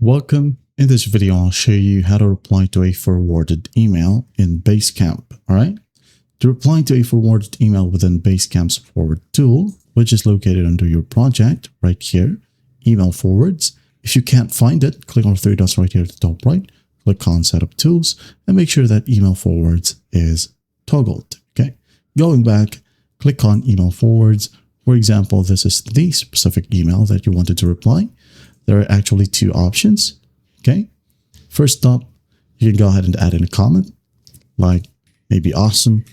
Welcome. In this video, I'll show you how to reply to a forwarded email in Basecamp. All right. To reply to a forwarded email within Basecamp's forward tool, which is located under your project right here, email forwards. If you can't find it, click on the three dots right here at the top right, click on setup tools and make sure that email forwards is toggled. Okay. Going back, click on email forwards. For example, this is the specific email that you wanted to reply. There are actually two options. Okay. First up, you can go ahead and add in a comment like maybe awesome.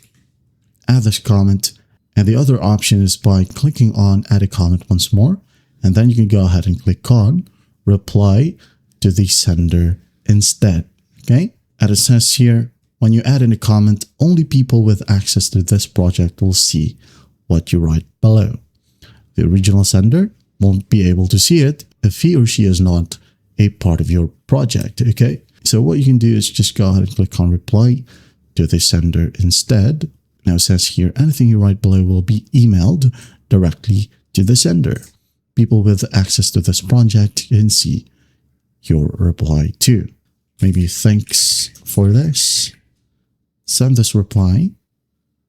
Add this comment. And the other option is by clicking on add a comment once more. And then you can go ahead and click on reply to the sender instead. Okay. And it says here, when you add in a comment, only people with access to this project will see what you write below. The original sender won't be able to see it if he or she is not a part of your project. Okay. So what you can do is just go ahead and click on reply to the sender instead. Now it says here, anything you write below will be emailed directly to the sender. People with access to this project can see your reply too. Maybe thanks for this. Send this reply.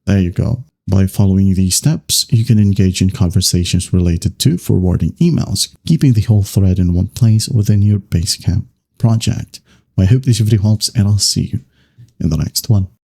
There you go. By following these steps, you can engage in conversations related to forwarding emails, keeping the whole thread in one place within your Basecamp project. I hope this video helps and I'll see you in the next one.